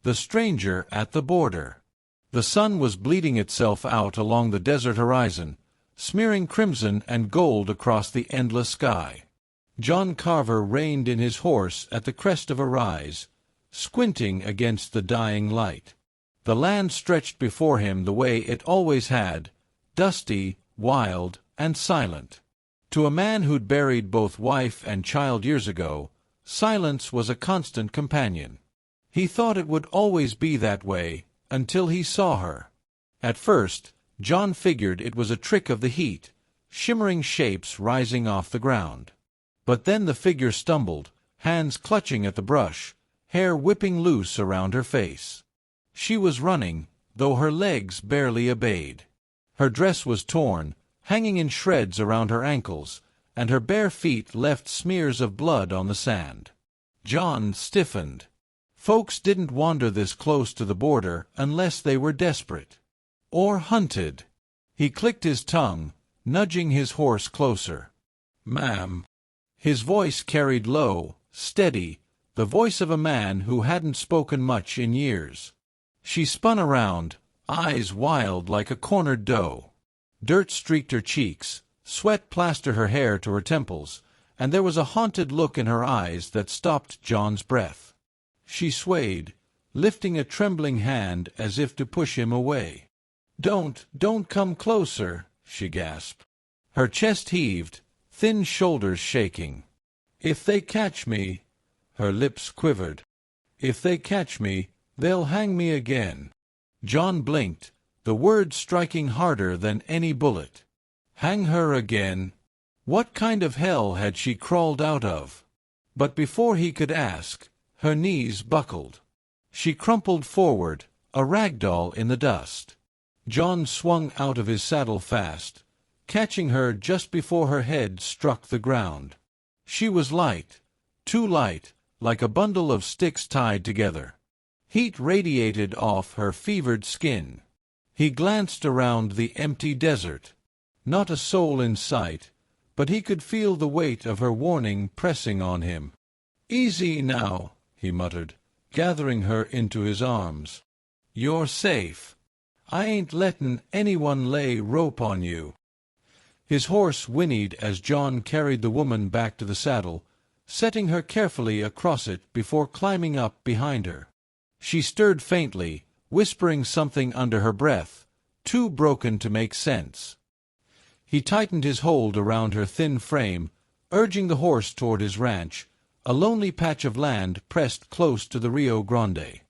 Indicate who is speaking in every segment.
Speaker 1: The stranger at the border. The sun was bleeding itself out along the desert horizon, smearing crimson and gold across the endless sky. John Carver reined in his horse at the crest of a rise, squinting against the dying light. The land stretched before him the way it always had, dusty, wild, and silent. To a man who'd buried both wife and child years ago, silence was a constant companion. He thought it would always be that way, until he saw her. At first, John figured it was a trick of the heat, shimmering shapes rising off the ground. But then the figure stumbled, hands clutching at the brush, hair whipping loose around her face. She was running, though her legs barely obeyed. Her dress was torn, hanging in shreds around her ankles, and her bare feet left smears of blood on the sand. John stiffened. Folks didn't wander this close to the border unless they were desperate. Or hunted. He clicked his tongue, nudging his horse closer. "Ma'am." His voice carried low, steady, the voice of a man who hadn't spoken much in years. She spun around, eyes wild like a cornered doe. Dirt streaked her cheeks, sweat plastered her hair to her temples, and there was a haunted look in her eyes that stopped John's breath. She swayed, lifting a trembling hand as if to push him away. Don't come closer," she gasped. Her chest heaved, thin shoulders shaking. "If they catch me," her lips quivered. "If they catch me, they'll hang me again." John blinked, the words striking harder than any bullet. Hang her again? What kind of hell had she crawled out of? But before he could ask, her knees buckled. She crumpled forward, a rag doll in the dust. John swung out of his saddle fast, catching her just before her head struck the ground. She was light, too light, like a bundle of sticks tied together. Heat radiated off her fevered skin. He glanced around the empty desert. Not a soul in sight, but he could feel the weight of her warning pressing on him. "Easy now," he muttered, gathering her into his arms. "You're safe. I ain't lettin' anyone lay rope on you." His horse whinnied as John carried the woman back to the saddle, setting her carefully across it before climbing up behind her. She stirred faintly, whispering something under her breath, too broken to make sense. He tightened his hold around her thin frame, urging the horse toward his ranch, a lonely patch of land pressed close to the Rio Grande.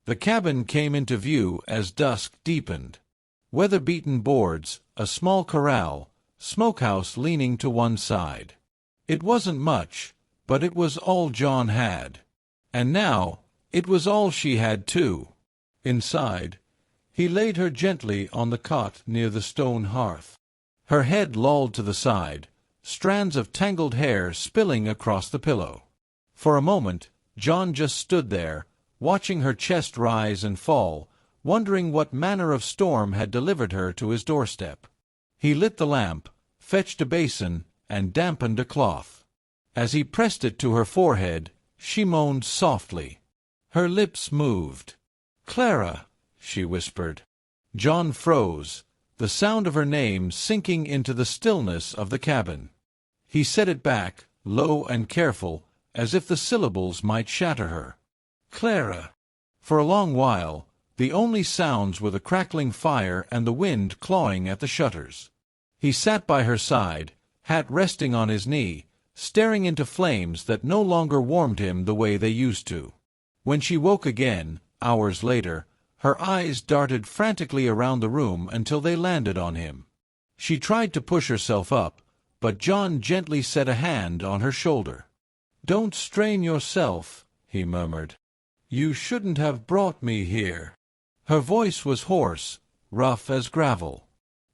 Speaker 1: The cabin came into view as dusk deepened. Weather-beaten boards, a small corral, smokehouse leaning to one side. It wasn't much, but it was all John had. And now, it was all she had too. Inside, he laid her gently on the cot near the stone hearth. Her head lolled to the side, strands of tangled hair spilling across the pillow. For a moment, John just stood there, watching her chest rise and fall, wondering what manner of storm had delivered her to his doorstep. He lit the lamp, fetched a basin, and dampened a cloth. As he pressed it to her forehead, she moaned softly. Her lips moved. "Clara," she whispered. John froze, the sound of her name sinking into the stillness of the cabin. He set it back, low and careful, as if the syllables might shatter her. "Clara." For a long while, the only sounds were the crackling fire and the wind clawing at the shutters. He sat by her side, hat resting on his knee, staring into flames that no longer warmed him the way they used to. When she woke again, hours later, her eyes darted frantically around the room until they landed on him. She tried to push herself up, but John gently set a hand on her shoulder. "Don't strain yourself," he murmured. "You shouldn't have brought me here." Her voice was hoarse, rough as gravel.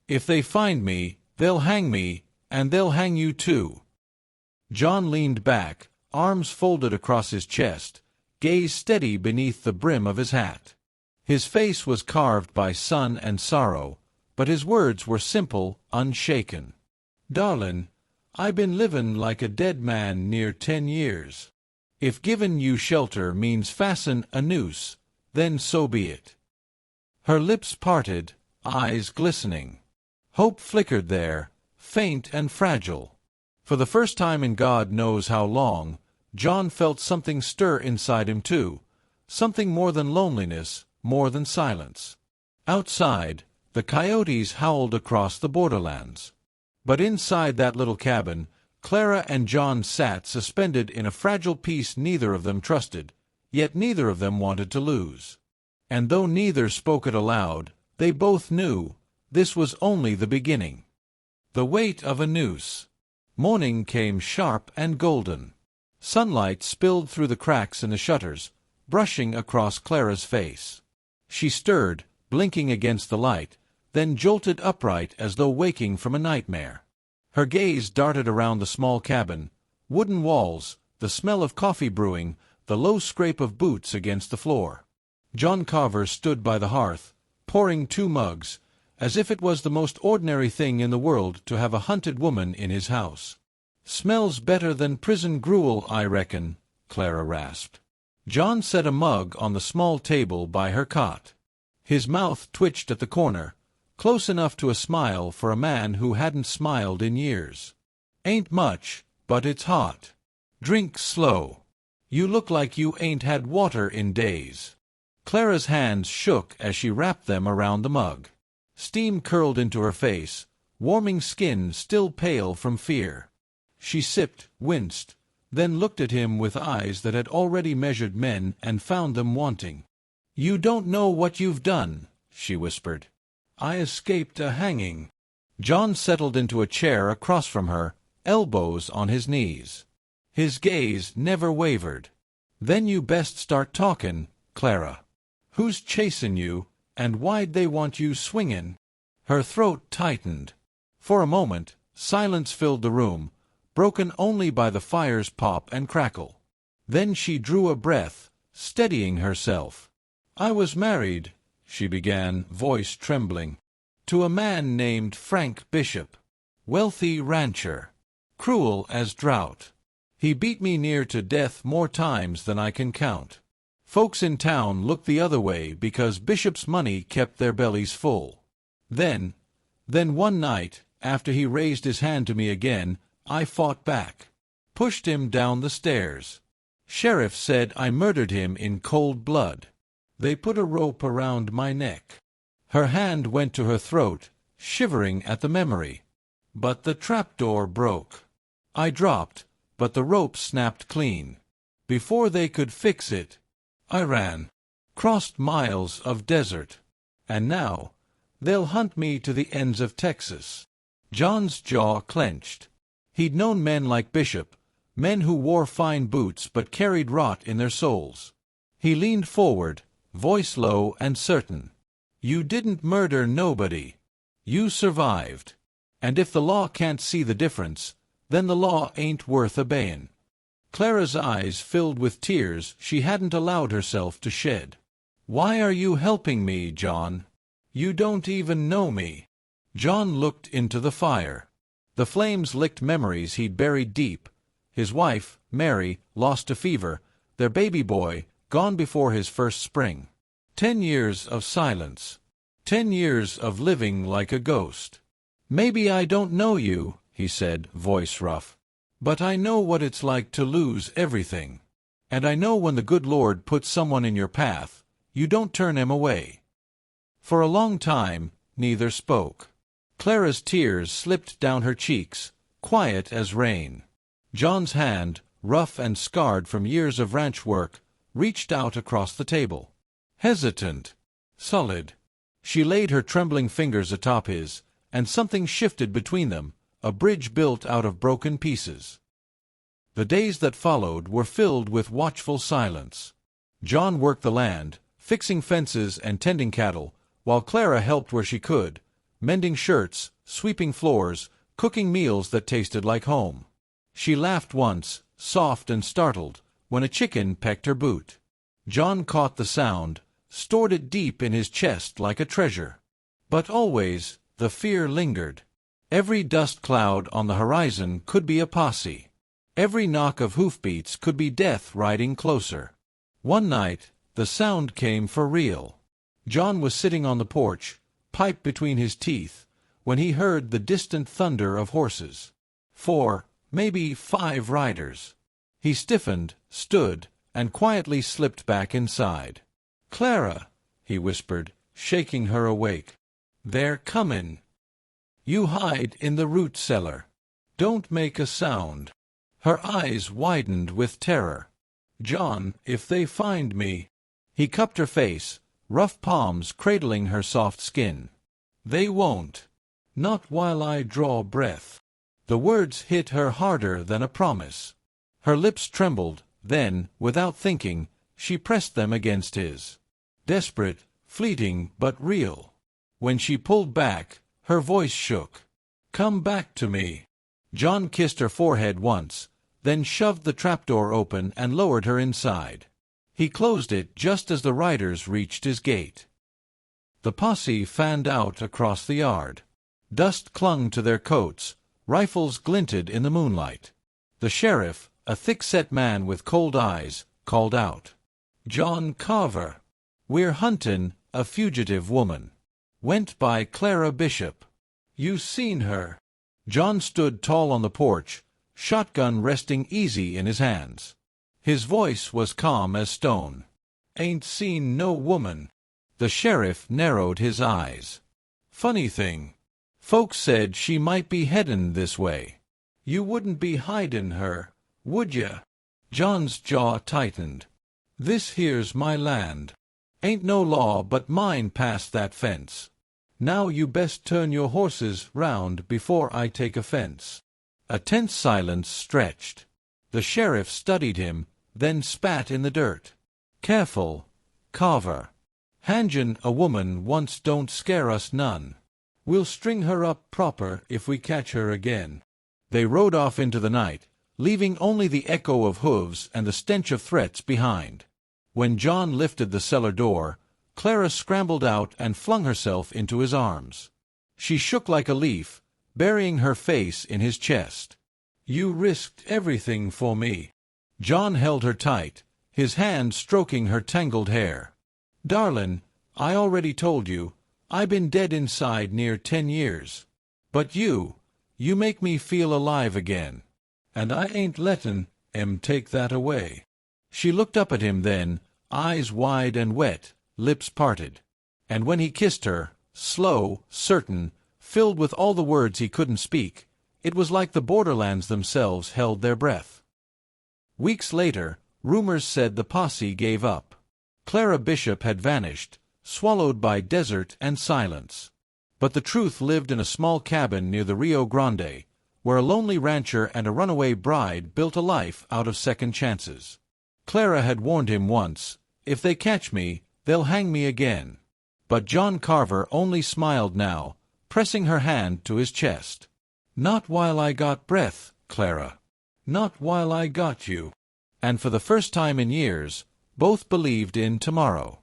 Speaker 1: "If they find me, they'll hang me, and they'll hang you too." John leaned back, arms folded across his chest, gaze steady beneath the brim of his hat. His face was carved by sun and sorrow, but his words were simple, unshaken. "Darlin', I been livin' like a dead man near 10 years. If given you shelter means fasten a noose, then so be it." Her lips parted, eyes glistening. Hope flickered there, faint and fragile. For the first time in God knows how long, John felt something stir inside him too, something more than loneliness, more than silence. Outside, the coyotes howled across the borderlands. But inside that little cabin, Clara and John sat suspended in a fragile peace neither of them trusted, yet neither of them wanted to lose. And though neither spoke it aloud, they both knew this was only the beginning. The weight of a noose. Morning came sharp and golden. Sunlight spilled through the cracks in the shutters, brushing across Clara's face. She stirred, blinking against the light, then jolted upright as though waking from a nightmare. Her gaze darted around the small cabin, wooden walls, the smell of coffee brewing, the low scrape of boots against the floor. John Carver stood by the hearth, pouring 2 mugs, as if it was the most ordinary thing in the world to have a hunted woman in his house. "Smells better than prison gruel, I reckon," Clara rasped. John set a mug on the small table by her cot. His mouth twitched at the corner, close enough to a smile for a man who hadn't smiled in years. "Ain't much, but it's hot. Drink slow. You look like you ain't had water in days." Clara's hands shook as she wrapped them around the mug. Steam curled into her face, warming skin still pale from fear. She sipped, winced, then looked at him with eyes that had already measured men and found them wanting. "You don't know what you've done," she whispered. "I escaped a hanging." John settled into a chair across from her, elbows on his knees. His gaze never wavered. "Then you best start talkin', Clara. Who's chasin' you, and why'd they want you swingin'?" Her throat tightened. For a moment, silence filled the room, broken only by the fire's pop and crackle. Then she drew a breath, steadying herself. "I was married," she began, voice trembling, "to a man named Frank Bishop. Wealthy rancher. Cruel as drought. He beat me near to death more times than I can count. Folks in town looked the other way because Bishop's money kept their bellies full. Then one night, after he raised his hand to me again, I fought back. Pushed him down the stairs. Sheriff said I murdered him in cold blood. They put a rope around my neck." Her hand went to her throat, shivering at the memory. "But the trapdoor broke. I dropped, but the rope snapped clean. Before they could fix it, I ran. Crossed miles of desert. And now, they'll hunt me to the ends of Texas." John's jaw clenched. He'd known men like Bishop, men who wore fine boots but carried rot in their souls. He leaned forward, voice low and certain. "You didn't murder nobody. You survived. And if the law can't see the difference, then the law ain't worth obeyin'." Clara's eyes filled with tears she hadn't allowed herself to shed. "Why are you helping me, John? You don't even know me." John looked into the fire. The flames licked memories he'd buried deep. His wife, Mary, lost to fever, their baby boy, gone before his first spring. 10 years of silence. 10 years of living like a ghost. "Maybe I don't know you," he said, voice rough. "But I know what it's like to lose everything. And I know when the good Lord puts someone in your path, you don't turn him away." For a long time, neither spoke. Clara's tears slipped down her cheeks, quiet as rain. John's hand, rough and scarred from years of ranch work, reached out across the table. Hesitant. Solid. She laid her trembling fingers atop his, and something shifted between them, a bridge built out of broken pieces. The days that followed were filled with watchful silence. John worked the land, fixing fences and tending cattle, while Clara helped where she could, mending shirts, sweeping floors, cooking meals that tasted like home. She laughed once, soft and startled, when a chicken pecked her boot. John caught the sound, stored it deep in his chest like a treasure. But always, the fear lingered. Every dust cloud on the horizon could be a posse. Every knock of hoofbeats could be death riding closer. One night, the sound came for real. John was sitting on the porch, pipe between his teeth, when he heard the distant thunder of horses. 4, maybe 5 riders. He stiffened, stood, and quietly slipped back inside. "Clara," he whispered, shaking her awake. "They're comin'. You hide in the root cellar. Don't make a sound." Her eyes widened with terror. "John, if they find me—" He cupped her face, rough palms cradling her soft skin. "They won't. Not while I draw breath." The words hit her harder than a promise. Her lips trembled, then, without thinking, she pressed them against his. Desperate, fleeting, but real. When she pulled back, her voice shook. "Come back to me." John kissed her forehead once, then shoved the trapdoor open and lowered her inside. He closed it just as the riders reached his gate. The posse fanned out across the yard. Dust clung to their coats, rifles glinted in the moonlight. The sheriff, a thick-set man with cold eyes, called out, "John Carver. We're huntin' a fugitive woman. Went by Clara Bishop. You seen her?" John stood tall on the porch, shotgun resting easy in his hands. His voice was calm as stone. "Ain't seen no woman." The sheriff narrowed his eyes. "Funny thing. Folks said she might be headin' this way. You wouldn't be hidin' her, would ya?" John's jaw tightened. "This here's my land. Ain't no law but mine past that fence. Now you best turn your horses round before I take offense." A tense silence stretched. The sheriff studied him, then spat in the dirt. "Careful, Carver. Handin' a woman once don't scare us none. We'll string her up proper if we catch her again." They rode off into the night, leaving only the echo of hooves and the stench of threats behind. When John lifted the cellar door, Clara scrambled out and flung herself into his arms. She shook like a leaf, burying her face in his chest. "You risked everything for me." John held her tight, his hand stroking her tangled hair. "Darlin', I already told you, I been dead inside near 10 years. But you make me feel alive again. And I ain't lettin' 'em take that away." She looked up at him then, eyes wide and wet, lips parted. And when he kissed her, slow, certain, filled with all the words he couldn't speak, it was like the borderlands themselves held their breath. Weeks later, rumors said the posse gave up. Clara Bishop had vanished, swallowed by desert and silence. But the truth lived in a small cabin near the Rio Grande, where a lonely rancher and a runaway bride built a life out of second chances. Clara had warned him once, "If they catch me, they'll hang me again." But John Carver only smiled now, pressing her hand to his chest. "Not while I got breath, Clara. Not while I got you." And for the first time in years, both believed in tomorrow.